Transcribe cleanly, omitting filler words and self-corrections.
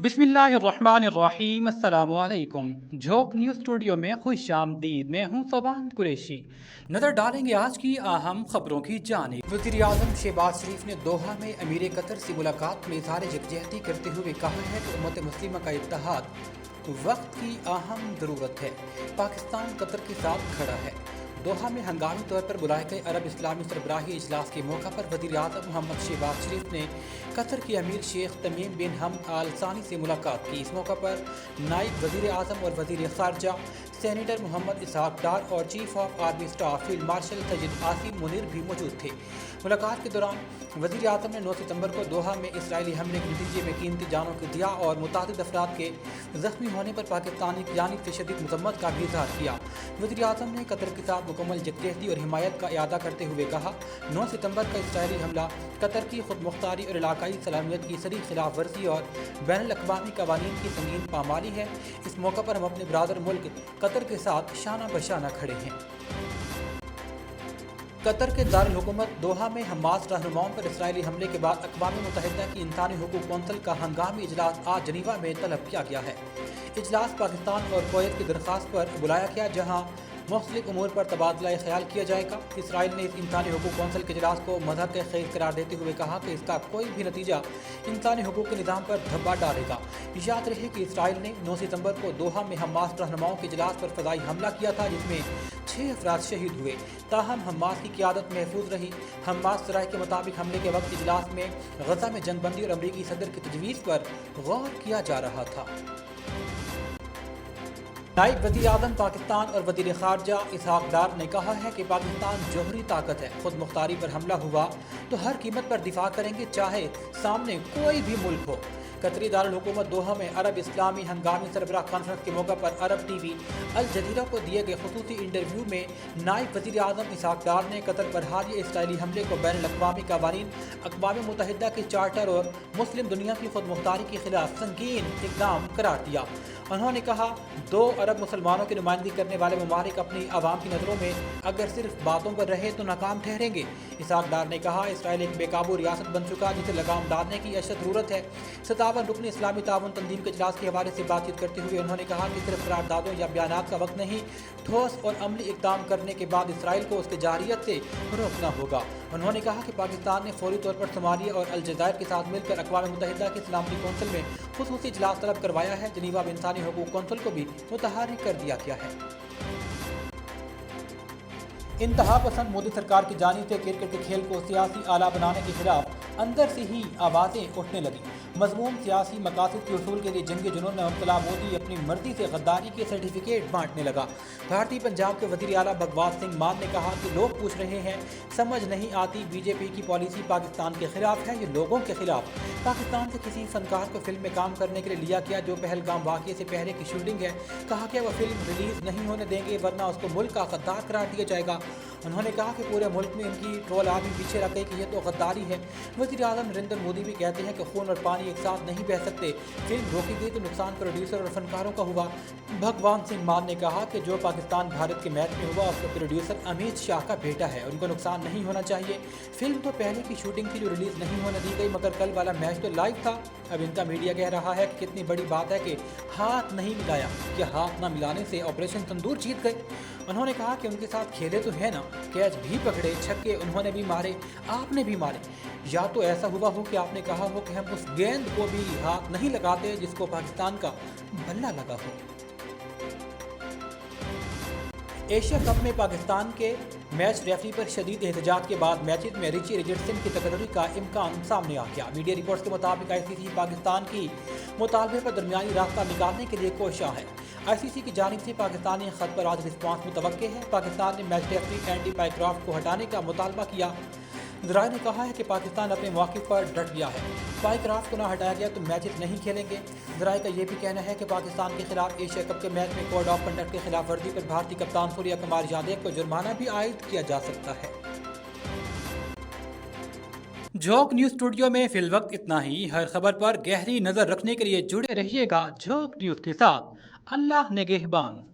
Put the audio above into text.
बिस्मिल्लाहिर्रहमानिर्रहीम अस्सलाम वालेकुम। झोंक न्यूज़ स्टूडियो में खुश आमदीद। मैं हूं सोबान कुरैशी। नज़र डालेंगे आज की अहम खबरों की जानिब। वज़ीर आज़म शहबाज शरीफ ने दोहा में अमीर कतर से मुलाकात में इज़हार यकजहती करते हुए कहा है कि उम्मत मुस्लिमा का इत्तेहाद वक्त की अहम ज़रूरत है। पाकिस्तान कतर के साथ खड़ा है। दोहा में हंगामी तौर पर बुलाए गए अरब इस्लामी सरबराही इजलास के मौका पर वज़ीर आज़म मोहम्मद शहबाज शरीफ ने कतर के अमीर शेख तमीम बिन हमद आल सानी से मुलाकात की। इस मौका पर नायब वज़ीर आज़म और वज़ीर ख़ारजा सेनेटर मोहम्मद इसहाक डार और chief of army staff field marshal Syed Asim Munir भी मौजूद थे। मुलाकात के दौरान वज़ीर आज़म ने 9 सितंबर को दोहा में इसराइली हमले के नतीजे में कीमती जानों की दिया और मुतादिद अफराद के ज़ख्मी होने पर पाकिस्तानी की जानिब से शदीद मज़म्मत का भी इज़हार किया। वज़ीर आज़म ने कतर के साथ मुकम्मल यकजहती और हिमायत का इआदा करते हुए कहा, 9 सितंबर का इसराइली हमला कतर की खुद मुख्तारी और इलाकाई सलामियत की सरी खिलाफ वर्जी और बैनुल अक़वामी कवानीन की संगीन पामाली है। इस मौका पर हम अपने बरादर मुल्क कतर के साथ शाना बशाना खड़े हैं। कतर के दारुल हुकूमत दोहा में हमास रहनुमाओं पर इसराइली हमले के बाद अक़वाम मुत्तहिदा की इंसानी हुकूक कौंसिल का हंगामी इजलास आज जनीवा में तलब किया गया है। इजलास पाकिस्तान और कुवैत की दरख्वास्त पर बुलाया गया, जहाँ मुख्तलिफ उमूर पर तबादला ख्याल किया जाएगा। इसराइल ने इस इंसानी हुकूक कौंसिल के इजलास को मज़हब के खैर करार देते हुए कहा कि इसका कोई भी नतीजा इंसानी हुकूक के निज़ाम पर धब्बा डालेगा। याद रहे कि इसराइल ने 9 सितंबर को दोहा में हमास रहनुमाओं के इजलास पर फ़ज़ाई हमला किया था, जिसमें 6 अफराद शहीद हुए। ताहम हमास की क़यादत महफूज रही। हमास सराय के मुताबिक हमले के वक्त इजलास में गज़ा में जंगबंदी और अमरीकी सदर की तजवीज़ पर गौर किया जा रहा था। नायब वज़ीर आज़म पाकिस्तान और वज़ीर ख़ारजा इसहाक डार ने कहा है कि पाकिस्तान जौहरी ताकत है। खुद मुख्तारी पर हमला हुआ तो हर कीमत पर दिफा करेंगे, चाहे सामने कोई भी मुल्क हो। कतरी दारुल हुकूमत दोहा में अरब इस्लामी हंगामी सरबराह कॉन्फ्रेंस के मौका पर अरब टीवी अल जज़ीरा को दिए गए खुसूसी इंटरव्यू में नायब वज़ीर आज़म इसहाक डार ने कतर पर हालिया इसराइली हमले को बैनुल अक़वामी कवानीन, अक़वाम मुत्तहिदा के चार्टर और मुस्लिम दुनिया की खुद मुख्तारी के खिलाफ संगीन इक़दाम करार दिया। उन्होंने कहा, 2 अरब मुसलमानों की नुमाइंदगी करने वाले ममालिक अपनी आवाम की नज़रों में अगर सिर्फ बातों पर रहे तो नाकाम ठहरेंगे। इसहाक डार ने कहा, इसराइल एक बेकाबू रियासत बन चुका, जिसे लगाम डालने की अशद ज़रूरत है। 57 रुकन इस्लामी ताउन तंजीम के इजलास के हवाले से बातचीत करते हुए उन्होंने कहा कि सिर्फ करारदादों या बयानात का वक्त नहीं, ठोस और अमली इक़दाम करने के बाद इसराइल को उसके जारियत से रोकना होगा। उन्होंने कहा कि पाकिस्तान ने फौरी तौर पर सोमालिया और अलजायर के साथ मिलकर अक़वाम मुत्तहिदा की सलामती कौंसिल में खुसूसी इजलास तलब करवाया है। जनीवा में इंसानी हुकूक कौंसिल को भी मुतहर्रिक कर दिया गया है। इंतहा पसंद मोदी सरकार की जानिब से क्रिकेट के खेल को सियासी आला बनाने के खिलाफ अंदर से ही आवाज़ें उठने लगी। मज़मूम सियासी मकासद के उसूल के लिए जंग जुनून में मुब्तला मोदी अपनी मर्जी से गद्दारी के सर्टिफिकेट बांटने लगा। भारतीय पंजाब के वज़ीर आला भगवत सिंह मान ने कहा कि लोग पूछ रहे हैं, समझ नहीं आती बीजेपी की पॉलिसी पाकिस्तान के खिलाफ है, ये लोगों के खिलाफ। पाकिस्तान से किसी फनकार को फिल्म में काम करने के लिए लिया गया जो पहलगाम वाक़ये से पहले की शूटिंग है। कहा कि वह फिल्म रिलीज़ नहीं होने देंगे वरना उसको मुल्क का गद्दार करार दिया जाएगा। उन्होंने कहा कि पूरे मुल्क में इनकी ट्रोल आर्मी पीछे रख गई कि यह तो गद्दारी है। वज़ीर आज़म नरेंद्र मोदी भी कहते हैं कि खून और पानी एक साथ नहीं बह सकते। फिल्म रोकी गई तो नुकसान प्रोड्यूसर और फनकारों का हुआ। भगवंत सिंह मान ने कहा कि जो पाकिस्तान भारत के मैच में हुआ उसका प्रोड्यूसर अमित शाह का बेटा है, उनको नुकसान नहीं होना चाहिए। फिल्म तो पहले की शूटिंग थी जो रिलीज़ नहीं होने दी गई, मगर कल वाला मैच तो लाइव था। अब इनका मीडिया कह रहा है कि कितनी बड़ी बात है कि हाथ नहीं मिलाया, कि हाथ न मिलाने से ऑपरेशन तंदूर जीत गए। उन्होंने कहा कि उनके साथ खेले तो है ना, कैच भी पकड़े, छक्के उन्होंने भी मारे, आपने भी मारे। या तो ऐसा हुआ हो कि आपने कहा हो कि हम उस गेंद को भी हाथ नहीं लगाते जिसको पाकिस्तान का बल्ला लगा हो। एशिया कप में पाकिस्तान के मैच रेफरी पर शदीद एहतजाज के बाद मैचेस में रिची रिचर्डसन की तकर्री का इम्कान सामने आ गया। मीडिया रिपोर्ट्स के मुताबिक ICC पाकिस्तान की मुतालबे पर दरमियानी रास्ता निकालने के लिए कोशिश है। ICC की जानिब से पाकिस्तानी खत पर आज रिस्पांस मुतवक्के है। पाकिस्तान ने मैच रेफरी एंडी पाइक्रॉफ्ट को हटाने का मुतालबा किया। ज़राए ने कहा है कि पाकिस्तान अपने मौक़िफ़ पर डट गया है। पाइक्रॉफ्ट को ना हटाया गया तो मैचेस नहीं खेलेंगे। ज़राए का यह भी कहना है कि पाकिस्तान के खिलाफ एशिया कप के मैच में कोड ऑफ कंडक्ट की खिलाफ वर्जी पर भारतीय कप्तान सूर्या कुमार यादव को जुर्माना भी आयद किया जा सकता है। झोंक न्यूज़ स्टूडियो में फिल वक्त इतना ही। हर खबर पर गहरी नज़र रखने के लिए जुड़े रहिएगा झोंक न्यूज़ के साथ। अल्लाह निगहबान।